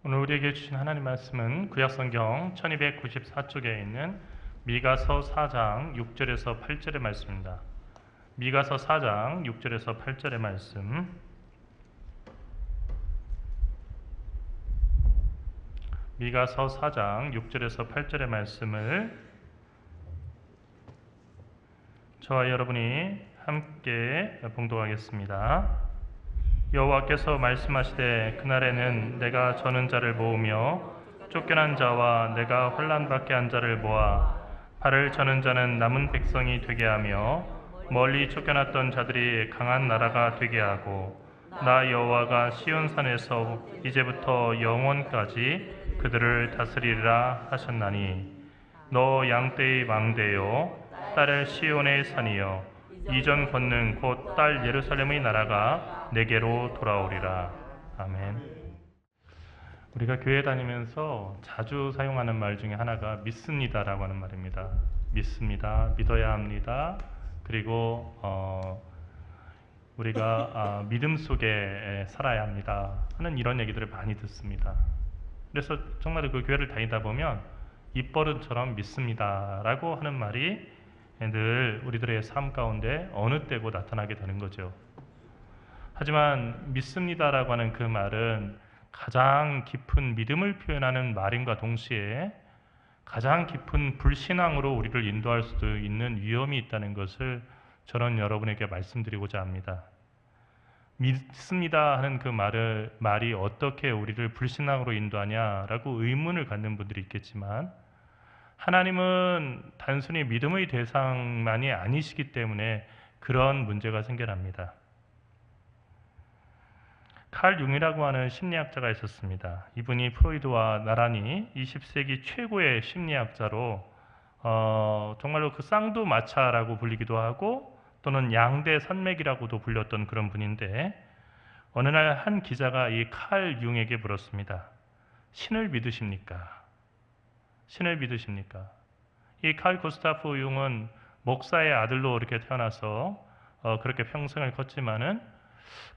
오늘 우리에게 주신 하나님 말씀은 구약성경 1294쪽에 있는 미가서 4장 6절에서 8절의 말씀입니다. 미가서 4장 6절에서 8절의 말씀, 미가서 4장 6절에서 8절의 말씀을 저와 여러분이 함께 봉독하겠습니다. 여호와께서 말씀하시되 그날에는 내가 저는 자를 모으며 쫓겨난 자와 내가 혼란받게 한 자를 모아 발을 저는 자는 남은 백성이 되게 하며 멀리 쫓겨났던 자들이 강한 나라가 되게 하고 나 여호와가 시온산에서 이제부터 영원까지 그들을 다스리리라 하셨나니 너 양떼의 망대요 딸 시온의 산이여 이전 권능 곧 딸 예루살렘의 나라가 내게로 돌아오리라. 아멘. 우리가 교회 다니면서 자주 사용하는 말 중에 하나가 믿습니다라고 하는 말입니다. 믿습니다. 믿어야 합니다. 그리고 우리가 믿음 속에 살아야 합니다 하는 이런 얘기들을 많이 듣습니다. 그래서 정말 그 교회를 다니다 보면 입버릇처럼 믿습니다라고 하는 말이 늘 우리들의 삶 가운데 어느 때고 나타나게 되는 거죠. 하지만 믿습니다라고 하는 그 말은 가장 깊은 믿음을 표현하는 말임과 동시에 가장 깊은 불신앙으로 우리를 인도할 수도 있는 위험이 있다는 것을 저는 여러분에게 말씀드리고자 합니다. 믿습니다 하는 그 말이 어떻게 우리를 불신앙으로 인도하냐라고 의문을 갖는 분들이 있겠지만 하나님은 단순히 믿음의 대상만이 아니시기 때문에 그런 문제가 생겨납니다. 칼 융이라고 하는 심리학자가 있었습니다. 이분이 프로이드와 나란히 20세기 최고의 심리학자로 정말로 그 쌍두마차라고 불리기도 하고 또는 양대 산맥이라고도 불렸던 그런 분인데 어느 날 한 기자가 이 칼 융에게 물었습니다. 신을 믿으십니까? 신을 믿으십니까? 이 칼 구스타프 융은 목사의 아들로 이렇게 태어나서 그렇게 평생을 걷지만은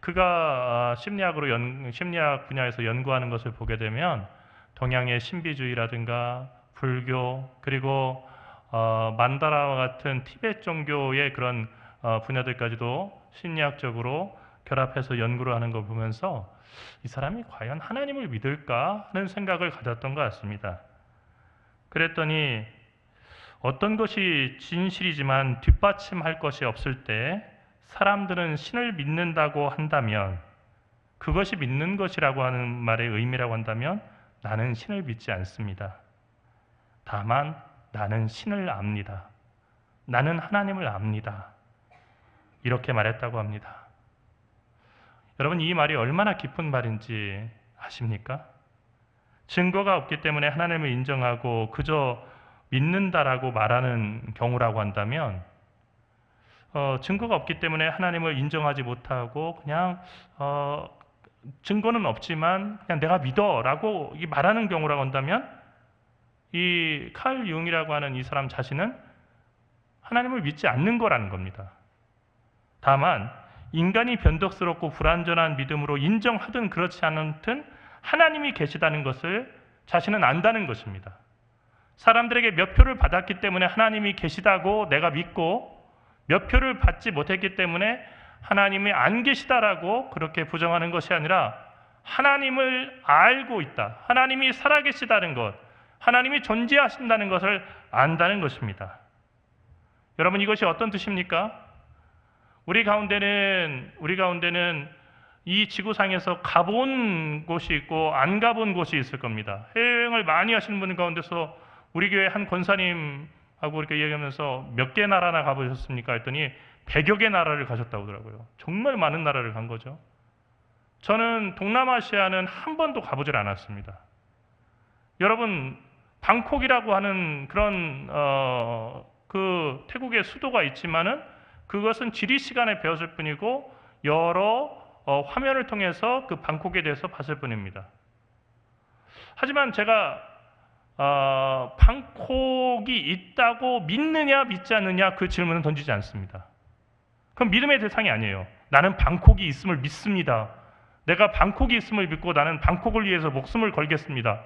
그가 심리학 분야에서 연구하는 것을 보게 되면 동양의 신비주의라든가 불교 그리고 만다라와 같은 티베트 종교의 그런 분야들까지도 심리학적으로 결합해서 연구를 하는 걸 보면서 이 사람이 과연 하나님을 믿을까 하는 생각을 가졌던 것 같습니다. 그랬더니 어떤 것이 진실이지만 뒷받침할 것이 없을 때 사람들은 신을 믿는다고 한다면 그것이 믿는 것이라고 하는 말의 의미라고 한다면 나는 신을 믿지 않습니다. 다만 나는 신을 압니다. 나는 하나님을 압니다. 이렇게 말했다고 합니다. 여러분 이 말이 얼마나 깊은 말인지 아십니까? 증거가 없기 때문에 하나님을 인정하고 그저 믿는다라고 말하는 경우라고 한다면 증거가 없기 때문에 하나님을 인정하지 못하고 그냥 증거는 없지만 그냥 내가 믿어라고 말하는 경우라고 한다면 이 칼 융이라고 하는 이 사람 자신은 하나님을 믿지 않는 거라는 겁니다. 다만 인간이 변덕스럽고 불완전한 믿음으로 인정하든 그렇지 않든 하나님이 계시다는 것을 자신은 안다는 것입니다. 사람들에게 몇 표를 받았기 때문에 하나님이 계시다고 내가 믿고 몇 표를 받지 못했기 때문에 하나님이 안 계시다라고 그렇게 부정하는 것이 아니라 하나님을 알고 있다. 하나님이 살아계시다는 것, 하나님이 존재하신다는 것을 안다는 것입니다. 여러분 이것이 어떤 뜻입니까? 우리 가운데는 이 지구상에서 가본 곳이 있고 안 가본 곳이 있을 겁니다. 해외여행을 많이 하시는 분 가운데서 우리 교회 한 권사님하고 이렇게 얘기하면서 몇 개 나라나 가보셨습니까? 했더니 100여 개 나라를 가셨다고 하더라고요. 정말 많은 나라를 간 거죠. 저는 동남아시아는 한 번도 가보질 않았습니다. 여러분 방콕이라고 하는 그런 그 태국의 수도가 있지만은 그것은 지리 시간에 배웠을 뿐이고 여러 화면을 통해서 그 방콕에 대해서 봤을 뿐입니다. 하지만 제가 방콕이 있다고 믿느냐 믿지 않느냐 그 질문은 던지지 않습니다. 그럼 믿음의 대상이 아니에요. 나는 방콕이 있음을 믿습니다. 내가 방콕이 있음을 믿고 나는 방콕을 위해서 목숨을 걸겠습니다.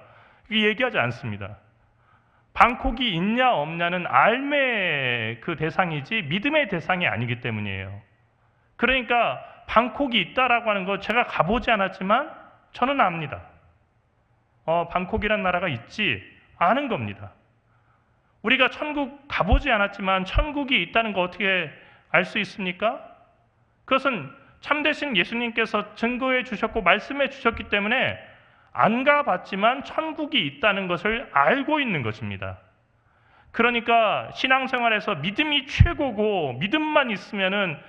이게 얘기하지 않습니다. 방콕이 있냐 없냐는 알매의 그 대상이지 믿음의 대상이 아니기 때문이에요. 그러니까 방콕이 있다라고 하는 거 제가 가보지 않았지만 저는 압니다. 방콕이란 나라가 있지 아는 겁니다. 우리가 천국 가보지 않았지만 천국이 있다는 거 어떻게 알 수 있습니까? 그것은 참되신 예수님께서 증거해 주셨고 말씀해 주셨기 때문에 안 가봤지만 천국이 있다는 것을 알고 있는 것입니다. 그러니까 신앙생활에서 믿음이 최고고 믿음만 있으면은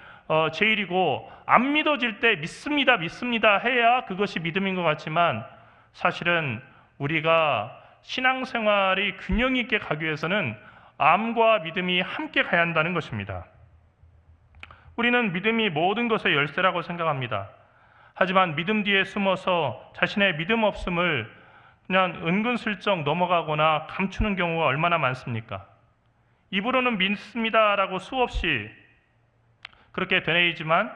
제일이고 안 믿어질 때 믿습니다 해야 그것이 믿음인 것 같지만 사실은 우리가 신앙생활이 균형 있게 가기 위해서는 암과 믿음이 함께 가야 한다는 것입니다. 우리는 믿음이 모든 것의 열쇠라고 생각합니다. 하지만 믿음 뒤에 숨어서 자신의 믿음 없음을 그냥 은근슬쩍 넘어가거나 감추는 경우가 얼마나 많습니까? 입으로는 믿습니다라고 수없이 그렇게 되뇌이지만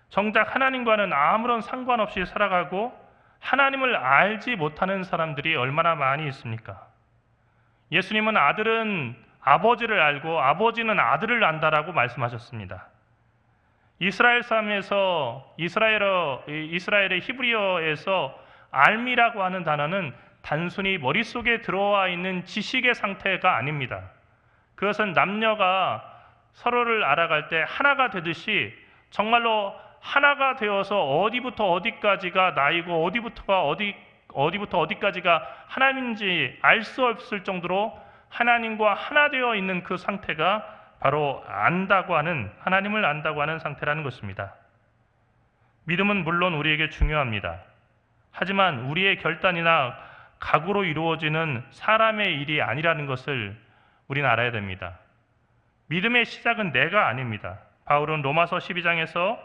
정작 하나님과는 아무런 상관없이 살아가고 하나님을 알지 못하는 사람들이 얼마나 많이 있습니까? 예수님은 아들은 아버지를 알고 아버지는 아들을 안다라고 말씀하셨습니다. 이스라엘 삶에서 이스라엘의 히브리어에서 알미라고 하는 단어는 단순히 머릿속에 들어와 있는 지식의 상태가 아닙니다. 그것은 남녀가 서로를 알아갈 때 하나가 되듯이 정말로 하나가 되어서 어디부터 어디까지가 나이고 어디부터 어디까지가 하나님인지 알 수 없을 정도로 하나님과 하나 되어 있는 그 상태가 바로 안다고 하는 하나님을 안다고 하는 상태라는 것입니다. 믿음은 물론 우리에게 중요합니다. 하지만 우리의 결단이나 각오로 이루어지는 사람의 일이 아니라는 것을 우리는 알아야 됩니다. 믿음의 시작은 내가 아닙니다. 바울은 로마서 12장에서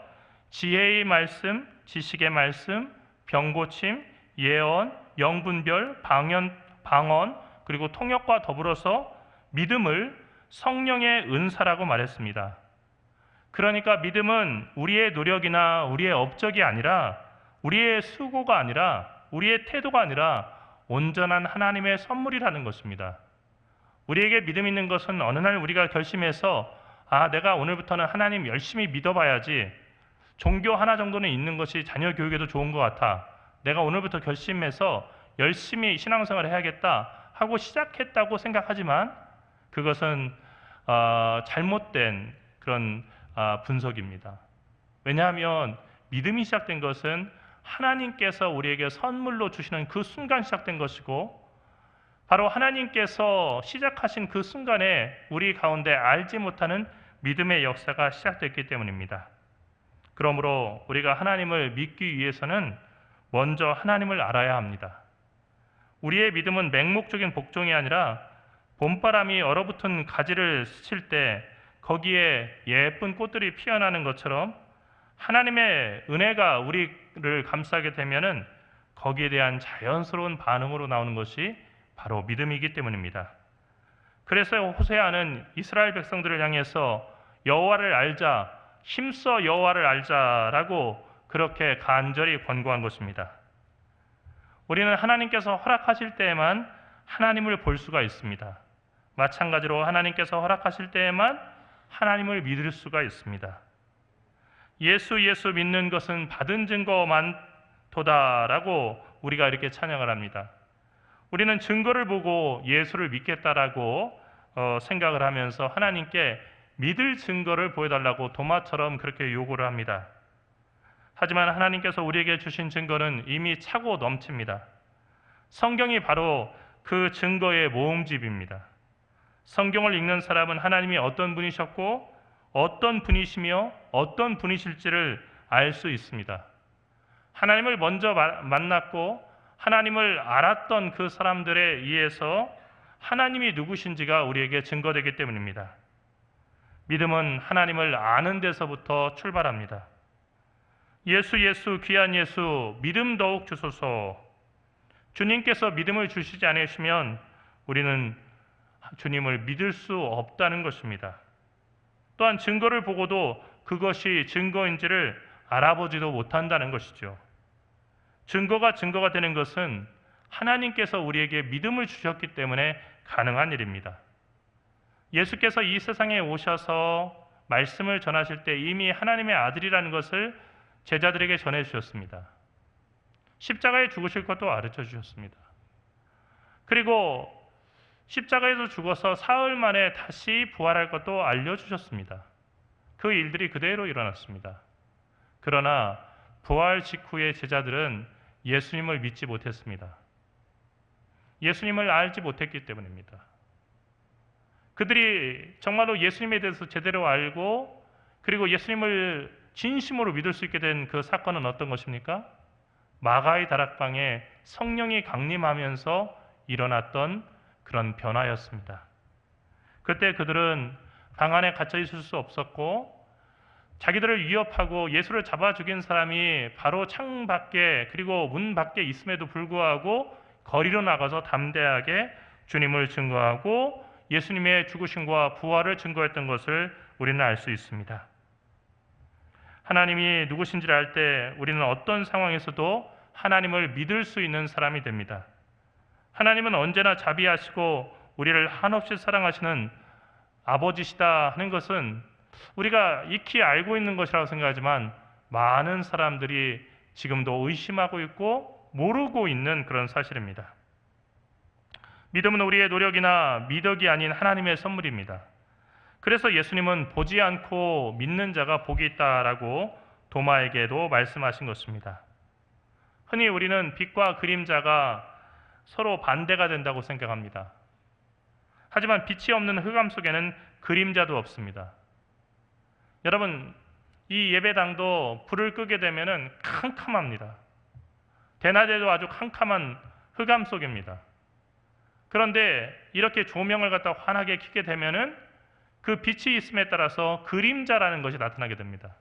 지혜의 말씀, 지식의 말씀, 병고침, 예언, 영분별, 방언, 그리고 통역과 더불어서 믿음을 성령의 은사라고 말했습니다. 그러니까 믿음은 우리의 노력이나 우리의 업적이 아니라 우리의 수고가 아니라 우리의 태도가 아니라 온전한 하나님의 선물이라는 것입니다. 우리에게 믿음 있는 것은 어느 날 우리가 결심해서 내가 오늘부터는 하나님 열심히 믿어봐야지 종교 하나 정도는 있는 것이 자녀 교육에도 좋은 것 같아. 내가 오늘부터 결심해서 열심히 신앙생활을 해야겠다 하고 시작했다고 생각하지만 그것은 잘못된 그런 분석입니다. 왜냐하면 믿음이 시작된 것은 하나님께서 우리에게 선물로 주시는 그 순간 시작된 것이고 바로 하나님께서 시작하신 그 순간에 우리 가운데 알지 못하는 믿음의 역사가 시작됐기 때문입니다. 그러므로 우리가 하나님을 믿기 위해서는 먼저 하나님을 알아야 합니다. 우리의 믿음은 맹목적인 복종이 아니라 봄바람이 얼어붙은 가지를 스칠 때 거기에 예쁜 꽃들이 피어나는 것처럼 하나님의 은혜가 우리를 감싸게 되면은 거기에 대한 자연스러운 반응으로 나오는 것이 바로 믿음이기 때문입니다. 그래서 호세아는 이스라엘 백성들을 향해서 여호와를 알자, 힘써 여호와를 알자라고 그렇게 간절히 권고한 것입니다. 우리는 하나님께서 허락하실 때에만 하나님을 볼 수가 있습니다. 마찬가지로 하나님께서 허락하실 때에만 하나님을 믿을 수가 있습니다. 예수 믿는 것은 받은 증거만 도다라고 우리가 이렇게 찬양을 합니다. 우리는 증거를 보고 예수를 믿겠다라고 생각을 하면서 하나님께 믿을 증거를 보여달라고 도마처럼 그렇게 요구를 합니다. 하지만 하나님께서 우리에게 주신 증거는 이미 차고 넘칩니다. 성경이 바로 그 증거의 모음집입니다. 성경을 읽는 사람은 하나님이 어떤 분이셨고 어떤 분이시며 어떤 분이실지를 알 수 있습니다. 하나님을 먼저 만났고 하나님을 알았던 그 사람들에 의해서 하나님이 누구신지가 우리에게 증거되기 때문입니다. 믿음은 하나님을 아는 데서부터 출발합니다. 예수 귀한 예수 믿음 더욱 주소서. 주님께서 믿음을 주시지 않으시면 우리는 주님을 믿을 수 없다는 것입니다. 또한 증거를 보고도 그것이 증거인지를 알아보지도 못한다는 것이죠. 증거가 되는 것은 하나님께서 우리에게 믿음을 주셨기 때문에 가능한 일입니다. 예수께서 이 세상에 오셔서 말씀을 전하실 때 이미 하나님의 아들이라는 것을 제자들에게 전해주셨습니다. 십자가에 죽으실 것도 가르쳐 주셨습니다. 그리고 십자가에서 죽어서 사흘 만에 다시 부활할 것도 알려주셨습니다. 그 일들이 그대로 일어났습니다. 그러나 부활 직후에 제자들은 예수님을 믿지 못했습니다. 예수님을 알지 못했기 때문입니다. 그들이 정말로 예수님에 대해서 제대로 알고 그리고 예수님을 진심으로 믿을 수 있게 된 그 사건은 어떤 것입니까? 마가의 다락방에 성령이 강림하면서 일어났던 그런 변화였습니다. 그때 그들은 방 안에 갇혀 있을 수 없었고 자기들을 위협하고 예수를 잡아 죽인 사람이 바로 창 밖에 그리고 문 밖에 있음에도 불구하고 거리로 나가서 담대하게 주님을 증거하고 예수님의 죽으심과 부활을 증거했던 것을 우리는 알 수 있습니다. 하나님이 누구신지를 알 때 우리는 어떤 상황에서도 하나님을 믿을 수 있는 사람이 됩니다. 하나님은 언제나 자비하시고 우리를 한없이 사랑하시는 아버지시다 하는 것은 우리가 익히 알고 있는 것이라고 생각하지만 많은 사람들이 지금도 의심하고 있고 모르고 있는 그런 사실입니다. 믿음은 우리의 노력이나 미덕이 아닌 하나님의 선물입니다. 그래서 예수님은 보지 않고 믿는 자가 복이 있다라고 도마에게도 말씀하신 것입니다. 흔히 우리는 빛과 그림자가 서로 반대가 된다고 생각합니다. 하지만 빛이 없는 흑암 속에는 그림자도 없습니다. 여러분, 이 예배당도 불을 끄게 되면은 캄캄합니다. 대낮에도 아주 캄캄한 흑암 속입니다. 그런데 이렇게 조명을 갖다 환하게 켜게 되면은 그 빛이 있음에 따라서 그림자라는 것이 나타나게 됩니다.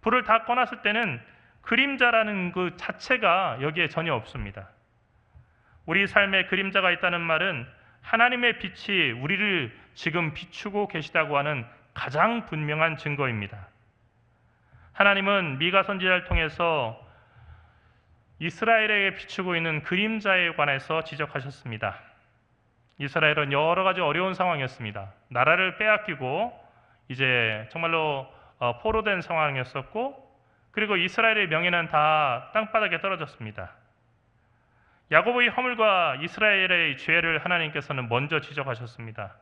불을 다 꺼놨을 때는 그림자라는 그 자체가 여기에 전혀 없습니다. 우리 삶에 그림자가 있다는 말은 하나님의 빛이 우리를 지금 비추고 계시다고 하는 가장 분명한 증거입니다. 하나님은 미가 선지자를 통해서 이스라엘에게 비추고 있는 그림자에 관해서 지적하셨습니다. 이스라엘은 여러 가지 어려운 상황이었습니다. 나라를 빼앗기고 이제 정말로 포로된 상황이었었고 그리고 이스라엘의 명예는 다 땅바닥에 떨어졌습니다. 야곱의 허물과 이스라엘의 죄를 하나님께서는 먼저 지적하셨습니다.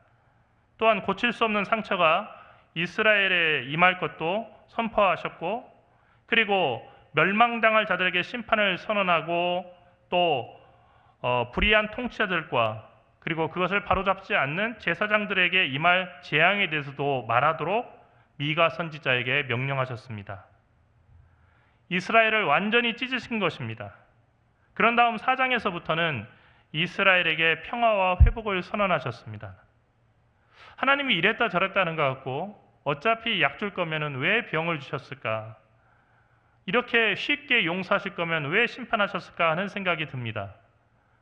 또한 고칠 수 없는 상처가 이스라엘에 임할 것도 선포하셨고 그리고 멸망당할 자들에게 심판을 선언하고 또 불의한 통치자들과 그리고 그것을 바로잡지 않는 제사장들에게 임할 재앙에 대해서도 말하도록 미가 선지자에게 명령하셨습니다. 이스라엘을 완전히 찢으신 것입니다. 그런 다음 4장에서부터는 이스라엘에게 평화와 회복을 선언하셨습니다. 하나님이 이랬다 저랬다 하는 것 같고 어차피 약 줄 거면 왜 병을 주셨을까? 이렇게 쉽게 용서하실 거면 왜 심판하셨을까 하는 생각이 듭니다.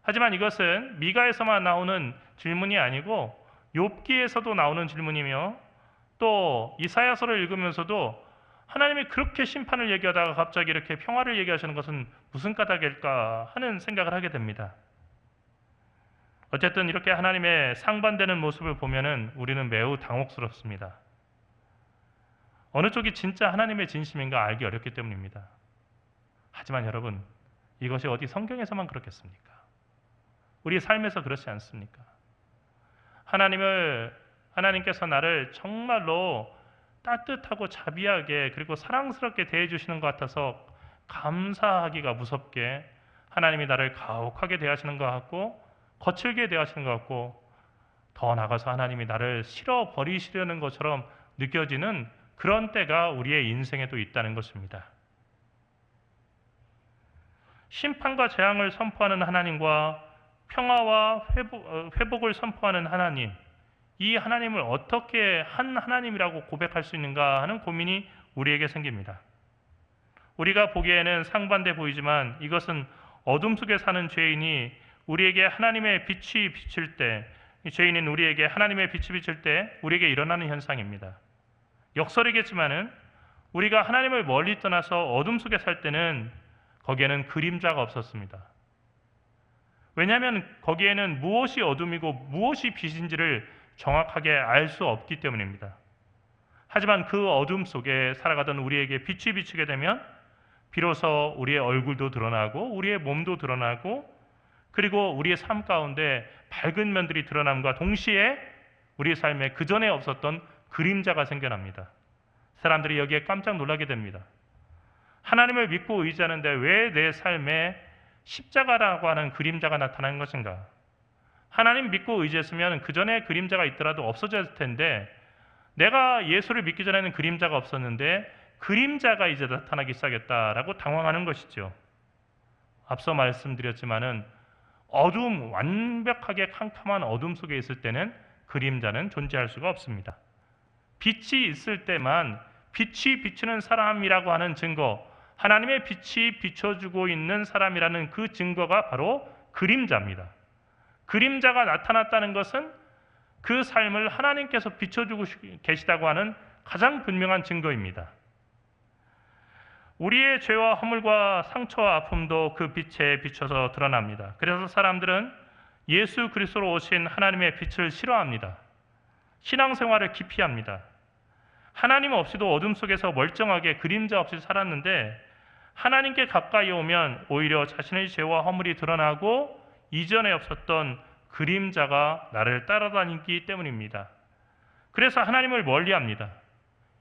하지만 이것은 미가에서만 나오는 질문이 아니고 욥기에서도 나오는 질문이며 또 이사야서를 읽으면서도 하나님이 그렇게 심판을 얘기하다가 갑자기 이렇게 평화를 얘기하시는 것은 무슨 까닭일까 하는 생각을 하게 됩니다. 어쨌든 이렇게 하나님의 상반되는 모습을 보면은 우리는 매우 당혹스럽습니다. 어느 쪽이 진짜 하나님의 진심인가 알기 어렵기 때문입니다. 하지만 여러분, 이것이 어디 성경에서만 그렇겠습니까? 우리 삶에서 그렇지 않습니까? 하나님께서 나를 정말로 따뜻하고 자비하게 그리고 사랑스럽게 대해주시는 것 같아서 감사하기가 무섭게 하나님이 나를 가혹하게 대하시는 것 같고 거칠게 대하시는 것 같고 더 나아가서 하나님이 나를 싫어버리시려는 것처럼 느껴지는 그런 때가 우리의 인생에도 있다는 것입니다. 심판과 재앙을 선포하는 하나님과 평화와 회복을 선포하는 하나님, 이 하나님을 어떻게 한 하나님이라고 고백할 수 있는가 하는 고민이 우리에게 생깁니다. 우리가 보기에는 상반돼 보이지만 이것은 어둠 속에 사는 죄인이 우리에게 하나님의 빛이 비칠 때, 죄인인 우리에게 하나님의 빛이 비칠 때 우리에게 일어나는 현상입니다. 역설이겠지만은 우리가 하나님을 멀리 떠나서 어둠 속에 살 때는 거기에는 그림자가 없었습니다. 왜냐하면 거기에는 무엇이 어둠이고 무엇이 빛인지를 정확하게 알 수 없기 때문입니다. 하지만 그 어둠 속에 살아가던 우리에게 빛이 비치게 되면 비로소 우리의 얼굴도 드러나고 우리의 몸도 드러나고 그리고 우리의 삶 가운데 밝은 면들이 드러남과 동시에 우리의 삶에 그전에 없었던 그림자가 생겨납니다. 사람들이 여기에 깜짝 놀라게 됩니다. 하나님을 믿고 의지하는데 왜 내 삶에 십자가라고 하는 그림자가 나타난 것인가? 하나님 믿고 의지했으면 그전에 그림자가 있더라도 없어졌을 텐데 내가 예수를 믿기 전에는 그림자가 없었는데 그림자가 이제 나타나기 시작했다라고 당황하는 것이죠. 앞서 말씀드렸지만은 완벽하게 캄캄한 어둠 속에 있을 때는 그림자는 존재할 수가 없습니다. 빛이 있을 때만 빛이 비추는 사람이라고 하는 증거, 하나님의 빛이 비춰주고 있는 사람이라는 그 증거가 바로 그림자입니다. 그림자가 나타났다는 것은 그 삶을 하나님께서 비춰주고 계시다고 하는 가장 분명한 증거입니다. 우리의 죄와 허물과 상처와 아픔도 그 빛에 비춰서 드러납니다. 그래서 사람들은 예수 그리스도로 오신 하나님의 빛을 싫어합니다. 신앙생활을 기피합니다. 하나님 없이도 어둠 속에서 멀쩡하게 그림자 없이 살았는데 하나님께 가까이 오면 오히려 자신의 죄와 허물이 드러나고 이전에 없었던 그림자가 나를 따라다니기 때문입니다. 그래서 하나님을 멀리합니다.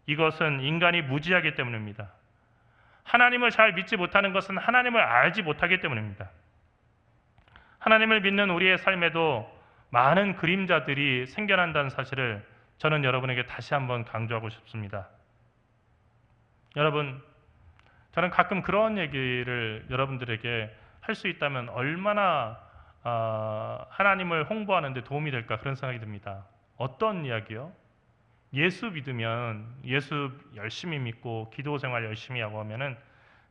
이것은 인간이 무지하기 때문입니다. 하나님을 잘 믿지 못하는 것은 하나님을 알지 못하기 때문입니다. 하나님을 믿는 우리의 삶에도 많은 그림자들이 생겨난다는 사실을 저는 여러분에게 다시 한번 강조하고 싶습니다. 여러분, 저는 가끔 그런 얘기를 여러분들에게 할 수 있다면 얼마나 하나님을 홍보하는 데 도움이 될까 그런 생각이 듭니다. 어떤 이야기요? 예수 믿으면 예수 열심히 믿고 기도 생활 열심히 하고 하면은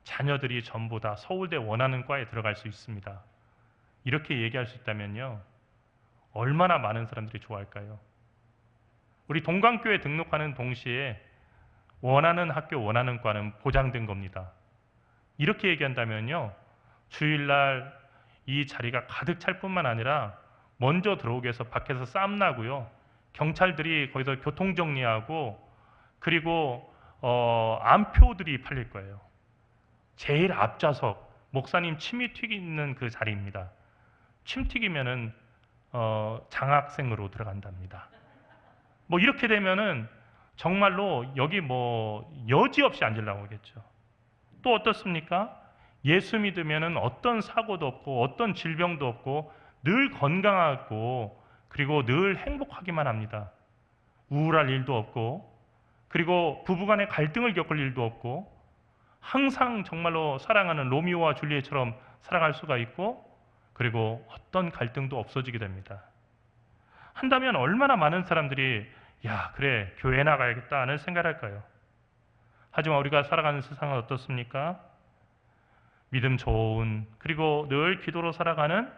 자녀들이 전부 다 서울대 원하는 과에 들어갈 수 있습니다. 이렇게 얘기할 수 있다면요. 얼마나 많은 사람들이 좋아할까요? 우리 동강교회 등록하는 동시에 원하는 학교 원하는 과는 보장된 겁니다. 이렇게 얘기한다면요. 주일날 이 자리가 가득 찰 뿐만 아니라 먼저 들어오게 해서 밖에서 싸움 나고요. 경찰들이 거기서 교통정리하고 그리고 암표들이 팔릴 거예요. 제일 앞좌석 목사님 침이 튀기는 그 자리입니다. 침 튀기면은 장학생으로 들어간답니다. 뭐 이렇게 되면은 정말로 여기 뭐 여지없이 앉으려고 하겠죠. 또 어떻습니까? 예수 믿으면은 어떤 사고도 없고 어떤 질병도 없고 늘 건강하고 그리고 늘 행복하기만 합니다. 우울할 일도 없고 그리고 부부간의 갈등을 겪을 일도 없고 항상 정말로 사랑하는 로미오와 줄리엣처럼 살아갈 수가 있고 그리고 어떤 갈등도 없어지게 됩니다. 한다면 얼마나 많은 사람들이 야 그래 교회 나가야겠다 하는 생각을 할까요? 하지만 우리가 살아가는 세상은 어떻습니까? 믿음 좋은 그리고 늘 기도로 살아가는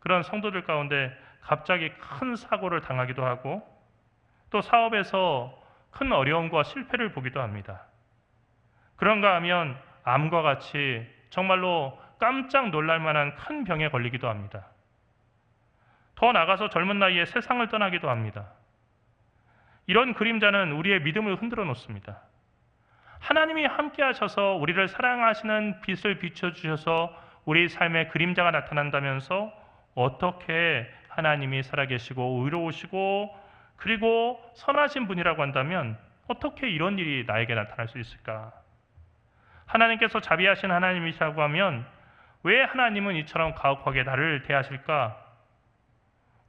그런 성도들 가운데 갑자기 큰 사고를 당하기도 하고 또 사업에서 큰 어려움과 실패를 보기도 합니다. 그런가 하면 암과 같이 정말로 깜짝 놀랄 만한 큰 병에 걸리기도 합니다. 더 나아가서 젊은 나이에 세상을 떠나기도 합니다. 이런 그림자는 우리의 믿음을 흔들어 놓습니다. 하나님이 함께 하셔서 우리를 사랑하시는 빛을 비춰주셔서 우리 삶의 그림자가 나타난다면서 어떻게 하나님이 살아계시고 의로우시고 그리고 선하신 분이라고 한다면 어떻게 이런 일이 나에게 나타날 수 있을까? 하나님께서 자비하신 하나님이시라고 하면 왜 하나님은 이처럼 가혹하게 나를 대하실까?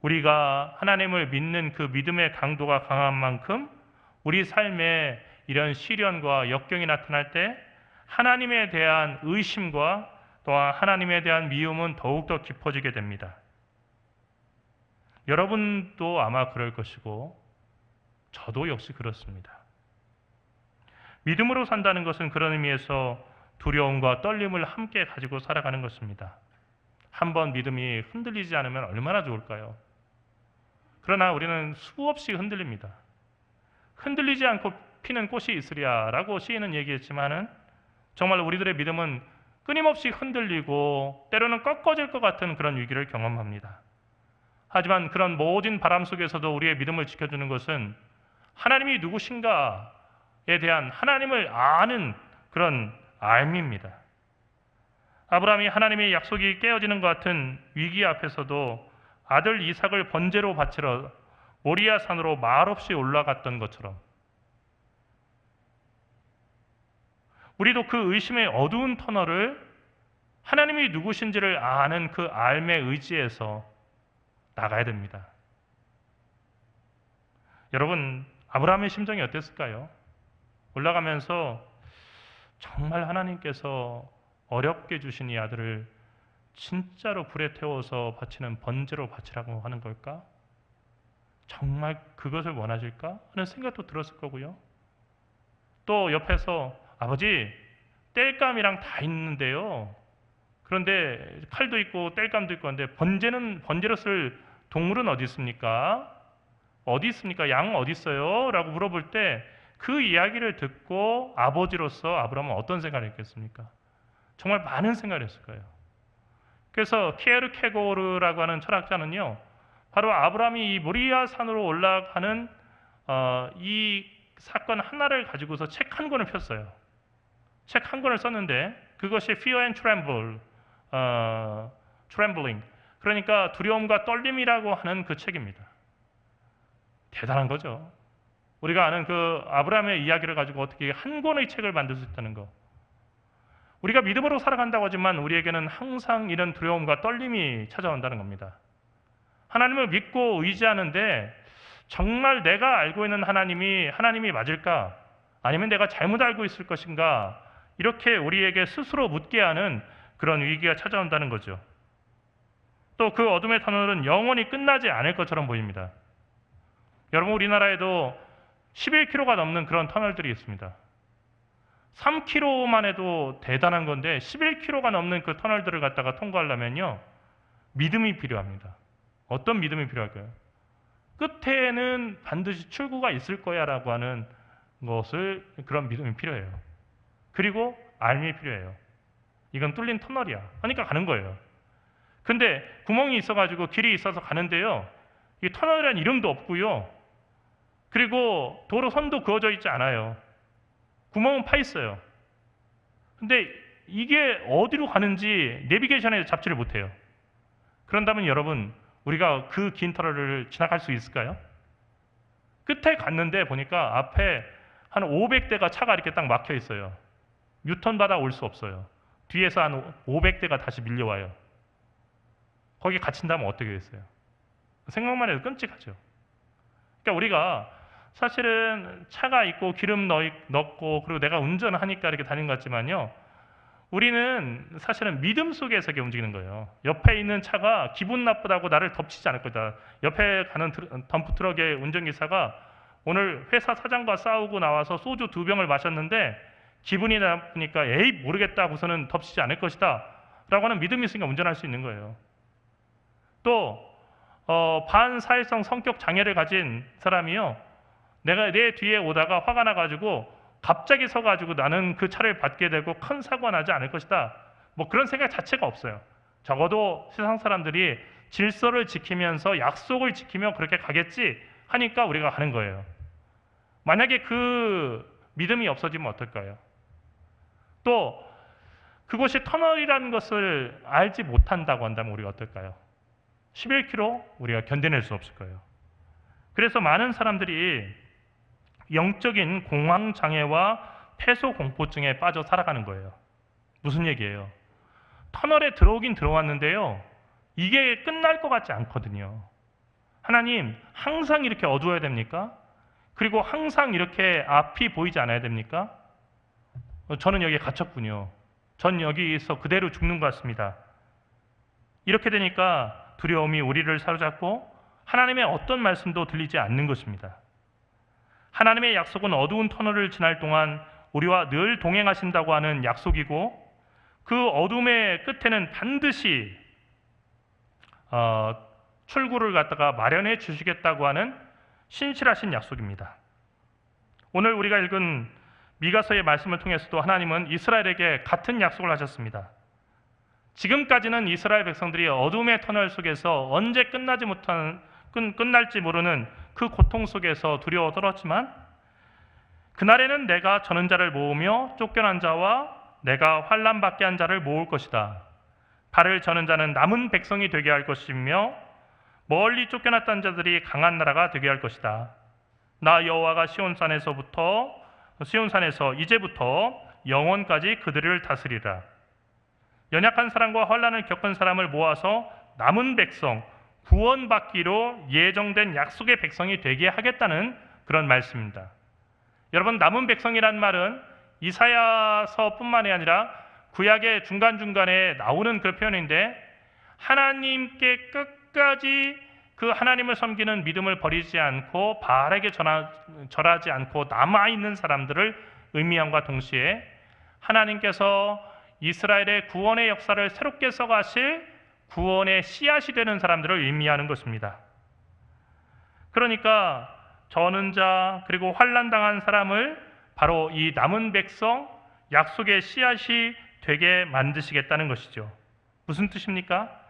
우리가 하나님을 믿는 그 믿음의 강도가 강한 만큼 우리 삶에 이런 시련과 역경이 나타날 때 하나님에 대한 의심과 또한 하나님에 대한 미움은 더욱더 깊어지게 됩니다. 여러분도 아마 그럴 것이고 저도 역시 그렇습니다. 믿음으로 산다는 것은 그런 의미에서 두려움과 떨림을 함께 가지고 살아가는 것입니다. 한번 믿음이 흔들리지 않으면 얼마나 좋을까요? 그러나 우리는 수없이 흔들립니다. 흔들리지 않고 피는 꽃이 있으랴라고 시인은 얘기했지만은 정말 우리들의 믿음은 끊임없이 흔들리고 때로는 꺾어질 것 같은 그런 위기를 경험합니다. 하지만 그런 모든 바람 속에서도 우리의 믿음을 지켜주는 것은 하나님이 누구신가에 대한 하나님을 아는 그런 알미입니다. 아브라함이 하나님의 약속이 깨어지는 것 같은 위기 앞에서도 아들 이삭을 번제로 바치러 모리아 산으로 말없이 올라갔던 것처럼 우리도 그 의심의 어두운 터널을 하나님이 누구신지를 아는 그 알매 의지에서 나가야 됩니다. 여러분, 아브라함의 심정이 어땠을까요? 올라가면서 정말 하나님께서 어렵게 주신 이 아들을 진짜로 불에 태워서 바치는 번제로 바치라고 하는 걸까? 정말 그것을 원하실까? 하는 생각도 들었을 거고요. 또 옆에서 아버지, 땔감이랑 다 있는데요. 그런데 칼도 있고 땔감도 있고 한데 번제로 쓸 동물은 어디 있습니까? 어디 있습니까? 양 어디 있어요? 라고 물어볼 때 그 이야기를 듣고 아버지로서 아브라함은 어떤 생각을 했겠습니까? 정말 많은 생각을 했을 거예요. 그래서 키에르케고르라고 하는 철학자는요, 바로 아브라함이 이 모리아 산으로 올라가는 이 사건 하나를 가지고서 책 한 권을 폈어요. 책 한 권을 썼는데 그것이 Fear and Trembling, 그러니까 두려움과 떨림이라고 하는 그 책입니다. 대단한 거죠. 우리가 아는 그 아브라함의 이야기를 가지고 어떻게 한 권의 책을 만들 수 있다는 거. 우리가 믿음으로 살아간다고 하지만 우리에게는 항상 이런 두려움과 떨림이 찾아온다는 겁니다. 하나님을 믿고 의지하는데 정말 내가 알고 있는 하나님이 맞을까? 아니면 내가 잘못 알고 있을 것인가? 이렇게 우리에게 스스로 묻게 하는 그런 위기가 찾아온다는 거죠. 또 그 어둠의 터널은 영원히 끝나지 않을 것처럼 보입니다. 여러분, 우리나라에도 11km가 넘는 그런 터널들이 있습니다. 3km만 해도 대단한 건데 11km가 넘는 그 터널들을 갖다가 통과하려면요, 믿음이 필요합니다. 어떤 믿음이 필요할까요? 끝에는 반드시 출구가 있을 거야 라고 하는 그런 믿음이 필요해요. 그리고 알미 필요해요. 이건 뚫린 터널이야. 그러니까 가는 거예요. 근데 구멍이 있어가지고 길이 있어서 가는데요, 이 터널이라는 이름도 없고요, 그리고 도로선도 그어져 있지 않아요. 구멍은 파 있어요. 근데 이게 어디로 가는지 내비게이션에 잡지를 못해요. 그런다면 여러분, 우리가 그 긴 터널을 지나갈 수 있을까요? 끝에 갔는데 보니까 앞에 한 500대가 차가 이렇게 딱 막혀 있어요. 유턴 받아 올 수 없어요. 뒤에서 한 500대가 다시 밀려와요. 거기 갇힌다면 어떻게 됐어요? 생각만 해도 끔찍하죠. 그러니까 우리가 사실은 차가 있고 기름 넣고 그리고 내가 운전하니까 이렇게 다니는 것 같지만요, 우리는 사실은 믿음 속에서 움직이는 거예요. 옆에 있는 차가 기분 나쁘다고 나를 덮치지 않을 거다. 옆에 가는 덤프트럭의 운전기사가 오늘 회사 사장과 싸우고 나와서 소주 2병을 마셨는데 기분이 나쁘니까 에이 모르겠다 하고서는 덮치지 않을 것이다 라고 하는 믿음이 있으니까 운전할 수 있는 거예요. 또 반사회성 성격 장애를 가진 사람이요, 내가 내 뒤에 오다가 화가 나가지고 갑자기 서가지고 나는 그 차를 받게 되고 큰 사고가 나지 않을 것이다, 뭐 그런 생각 자체가 없어요. 적어도 세상 사람들이 질서를 지키면서 약속을 지키며 그렇게 가겠지 하니까 우리가 가는 거예요. 만약에 그 믿음이 없어지면 어떨까요? 또 그곳이 터널이라는 것을 알지 못한다고 한다면 우리가 어떨까요? 11km 우리가 견뎌낼 수 없을 거예요. 그래서 많은 사람들이 영적인 공황장애와 폐소공포증에 빠져 살아가는 거예요. 무슨 얘기예요? 터널에 들어오긴 들어왔는데요, 이게 끝날 것 같지 않거든요. 하나님, 항상 이렇게 어두워야 됩니까? 그리고 항상 이렇게 앞이 보이지 않아야 됩니까? 저는 여기에 갇혔군요. 전 여기서 그대로 죽는 것 같습니다. 이렇게 되니까 두려움이 우리를 사로잡고 하나님의 어떤 말씀도 들리지 않는 것입니다. 하나님의 약속은 어두운 터널을 지날 동안 우리와 늘 동행하신다고 하는 약속이고, 그 어둠의 끝에는 반드시 출구를 갖다가 마련해 주시겠다고 하는 신실하신 약속입니다. 오늘 우리가 읽은 미가서의 말씀을 통해서도 하나님은 이스라엘에게 같은 약속을 하셨습니다. 지금까지는 이스라엘 백성들이 어둠의 터널 속에서 언제 끝날지 모르는 그 고통 속에서 두려워 떨었지만, 그날에는 내가 저는 자를 모으며 쫓겨난 자와 내가 환난 받게 한 자를 모을 것이다. 발을 저는 자는 남은 백성이 되게 할 것이며 멀리 쫓겨났던 자들이 강한 나라가 되게 할 것이다. 나 여호와가 시온산에서 이제부터 영원까지 그들을 다스리라. 연약한 사람과 환난을 겪은 사람을 모아서 남은 백성, 구원받기로 예정된 약속의 백성이 되게 하겠다는 그런 말씀입니다. 여러분, 남은 백성이란 말은 이사야서뿐만이 아니라 구약의 중간중간에 나오는 그 표현인데, 하나님께 끝까지 그 하나님을 섬기는 믿음을 버리지 않고 바알에게 절하지 않고 남아있는 사람들을 의미함과 동시에 하나님께서 이스라엘의 구원의 역사를 새롭게 써가실 구원의 씨앗이 되는 사람들을 의미하는 것입니다. 그러니까 저는 자 그리고 환난당한 사람을 바로 이 남은 백성, 약속의 씨앗이 되게 만드시겠다는 것이죠. 무슨 뜻입니까?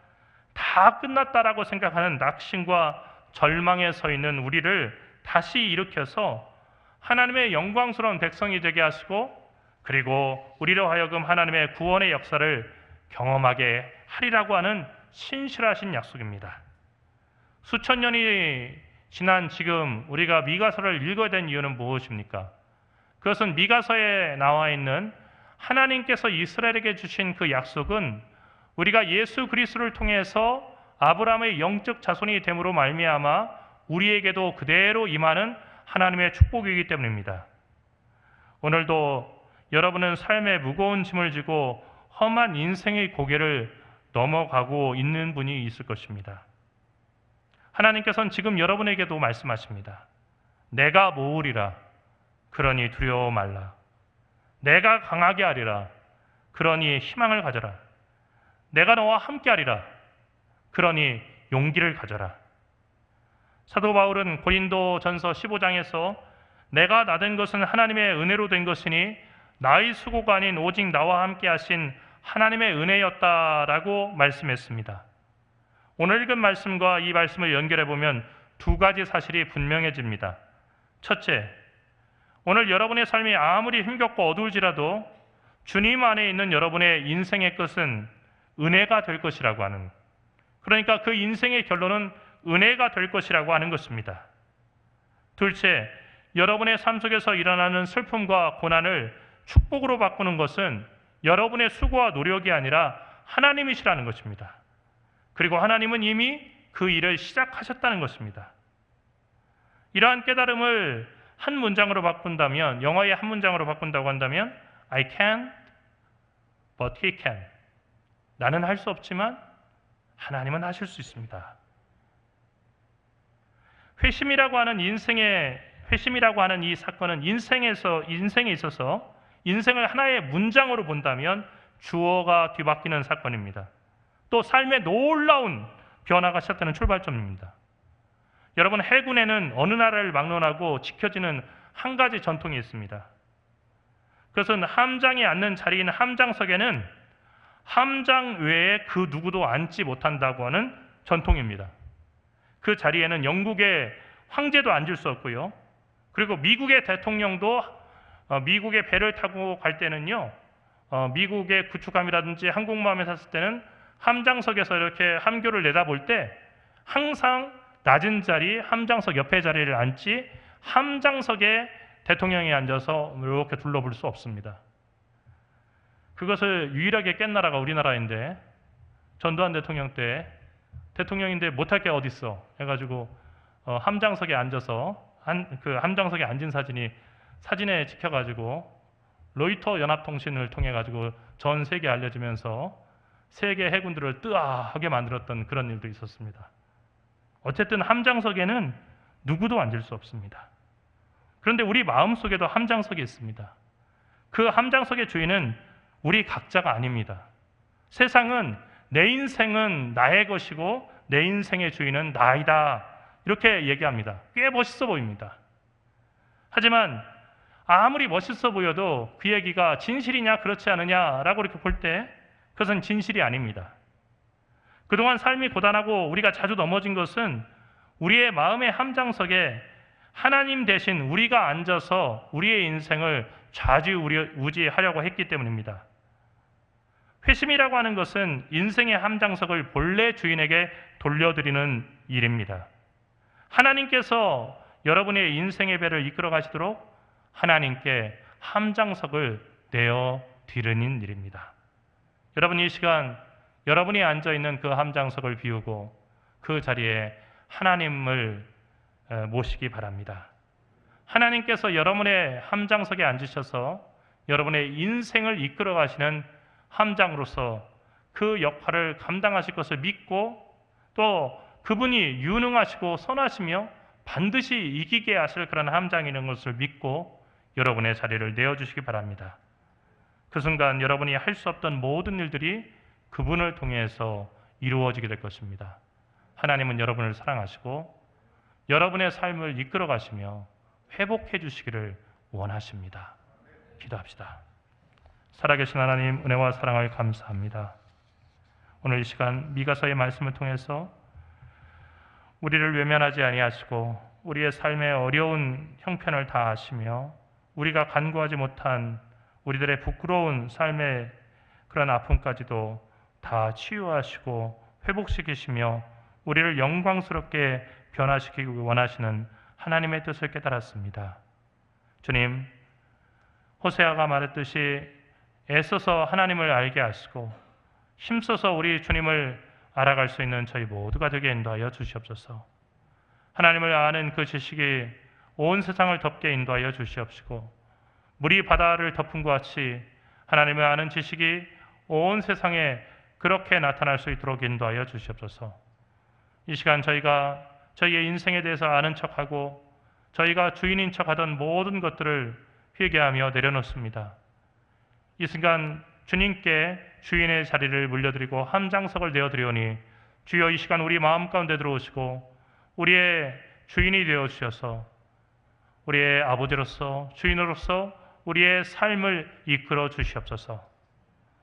다 끝났다라고 생각하는 낙심과 절망에 서 있는 우리를 다시 일으켜서 하나님의 영광스러운 백성이 되게 하시고, 그리고 우리로 하여금 하나님의 구원의 역사를 경험하게 하리라고 하는 신실하신 약속입니다. 수천 년이 지난 지금 우리가 미가서를 읽어야 된 이유는 무엇입니까? 그것은 미가서에 나와 있는 하나님께서 이스라엘에게 주신 그 약속은 우리가 예수 그리스도를 통해서 아브라함의 영적 자손이 됨으로 말미암아 우리에게도 그대로 임하는 하나님의 축복이기 때문입니다. 오늘도 여러분은 삶의 무거운 짐을 지고 험한 인생의 고개를 넘어가고 있는 분이 있을 것입니다. 하나님께서는 지금 여러분에게도 말씀하십니다. 내가 모으리라, 그러니 두려워 말라. 내가 강하게 하리라, 그러니 희망을 가져라. 내가 너와 함께 하리라, 그러니 용기를 가져라. 사도 바울은 고린도전서 15장에서 내가 나된 것은 하나님의 은혜로 된 것이니 나의 수고가 아닌 오직 나와 함께 하신 하나님의 은혜였다라고 말씀했습니다. 오늘 읽은 말씀과 이 말씀을 연결해 보면 두 가지 사실이 분명해집니다. 첫째, 오늘 여러분의 삶이 아무리 힘겹고 어두울지라도 주님 안에 있는 여러분의 인생의 끝은 은혜가 될 것이라고 하는, 그러니까 그 인생의 결론은 은혜가 될 것이라고 하는 것입니다. 둘째, 여러분의 삶 속에서 일어나는 슬픔과 고난을 축복으로 바꾸는 것은 여러분의 수고와 노력이 아니라 하나님이시라는 것입니다. 그리고 하나님은 이미 그 일을 시작하셨다는 것입니다. 이러한 깨달음을 한 문장으로 바꾼다면, 영어의 한 문장으로 바꾼다고 한다면 I can't, but he can. 나는 할 수 없지만 하나님은 하실 수 있습니다. 회심이라고 하는 이 사건은 인생에 있어서 인생을 하나의 문장으로 본다면 주어가 뒤바뀌는 사건입니다. 또 삶의 놀라운 변화가 시작되는 출발점입니다. 여러분, 해군에는 어느 나라를 막론하고 지켜지는 한 가지 전통이 있습니다. 그것은 함장이 앉는 자리인 함장석에는 함장 외에 그 누구도 앉지 못한다고 하는 전통입니다. 그 자리에는 영국의 황제도 앉을 수 없고요. 그리고 미국의 대통령도 미국의 배를 타고 갈 때는요, 미국의 구축함이라든지 항공모함에 탔을 때는 함장석에서 이렇게 함교를 내다볼 때 항상 낮은 자리, 함장석 옆에 자리를 앉지 함장석에 대통령이 앉아서 이렇게 둘러볼 수 없습니다. 그것을 유일하게 깬 나라가 우리나라인데, 전두환 대통령 때 대통령인데 못할 게 어딨어 해가지고 함장석에 앉아서 그 함장석에 앉은 사진이 사진에 찍혀가지고 로이터 연합통신을 통해 가지고 전 세계에 알려지면서 세계 해군들을 뜨아하게 만들었던 그런 일도 있었습니다. 어쨌든 함장석에는 누구도 앉을 수 없습니다. 그런데 우리 마음속에도 함장석이 있습니다. 그 함장석의 주인은 우리 각자가 아닙니다. 세상은 내 인생은 나의 것이고 내 인생의 주인은 나이다, 이렇게 얘기합니다. 꽤 멋있어 보입니다. 하지만 아무리 멋있어 보여도 그 얘기가 진실이냐 그렇지 않느냐라고 이렇게 볼 때 그것은 진실이 아닙니다. 그동안 삶이 고단하고 우리가 자주 넘어진 것은 우리의 마음의 함장석에 하나님 대신 우리가 앉아서 우리의 인생을 좌지우지하려고 했기 때문입니다. 회심이라고 하는 것은 인생의 함장석을 본래 주인에게 돌려드리는 일입니다. 하나님께서 여러분의 인생의 배를 이끌어 가시도록 하나님께 함장석을 내어드리는 일입니다. 여러분, 이 시간 여러분이 앉아있는 그 함장석을 비우고 그 자리에 하나님을 모시기 바랍니다. 하나님께서 여러분의 함장석에 앉으셔서 여러분의 인생을 이끌어 가시는 함장으로서 그 역할을 감당하실 것을 믿고 또 그분이 유능하시고 선하시며 반드시 이기게 하실 그런 함장이라는 것을 믿고 여러분의 자리를 내어주시기 바랍니다. 그 순간 여러분이 할 수 없던 모든 일들이 그분을 통해서 이루어지게 될 것입니다. 하나님은 여러분을 사랑하시고 여러분의 삶을 이끌어 가시며 회복해 주시기를 원하십니다. 기도합시다. 살아계신 하나님, 은혜와 사랑을 감사합니다. 오늘 이 시간 미가서의 말씀을 통해서 우리를 외면하지 아니하시고 우리의 삶의 어려운 형편을 다 아시며 우리가 간구하지 못한 우리들의 부끄러운 삶의 그런 아픔까지도 다 치유하시고 회복시키시며 우리를 영광스럽게 변화시키기 원하시는 하나님의 뜻을 깨달았습니다. 주님, 호세아가 말했듯이 애써서 하나님을 알게 하시고 힘써서 우리 주님을 알아갈 수 있는 저희 모두가 되게 인도하여 주시옵소서. 하나님을 아는 그 지식이 온 세상을 덮게 인도하여 주시옵시고 물이 바다를 덮은 것 같이 하나님을 아는 지식이 온 세상에 그렇게 나타날 수 있도록 인도하여 주시옵소서. 이 시간 저희가 저희의 인생에 대해서 아는 척하고 저희가 주인인 척하던 모든 것들을 회개하며 내려놓습니다. 이 순간 주님께 주인의 자리를 물려드리고 함장석을 내어드리오니 주여 이 시간 우리 마음 가운데 들어오시고 우리의 주인이 되어주셔서 우리의 아버지로서 주인으로서 우리의 삶을 이끌어 주시옵소서.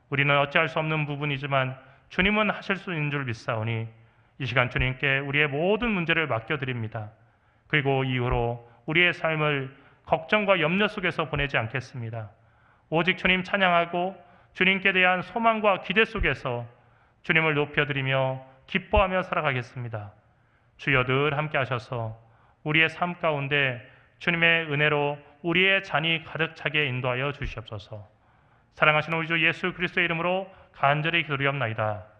우리는 어찌할 수 없는 부분이지만 주님은 하실 수 있는 줄 믿사오니 이 시간 주님께 우리의 모든 문제를 맡겨드립니다. 그리고 이후로 우리의 삶을 걱정과 염려 속에서 보내지 않겠습니다. 오직 주님 찬양하고 주님께 대한 소망과 기대 속에서 주님을 높여드리며 기뻐하며 살아가겠습니다. 주여 늘 함께 하셔서 우리의 삶 가운데 주님의 은혜로 우리의 잔이 가득 차게 인도하여 주시옵소서. 사랑하시는 우리 주 예수 그리스도의 이름으로 간절히 기도리옵나이다.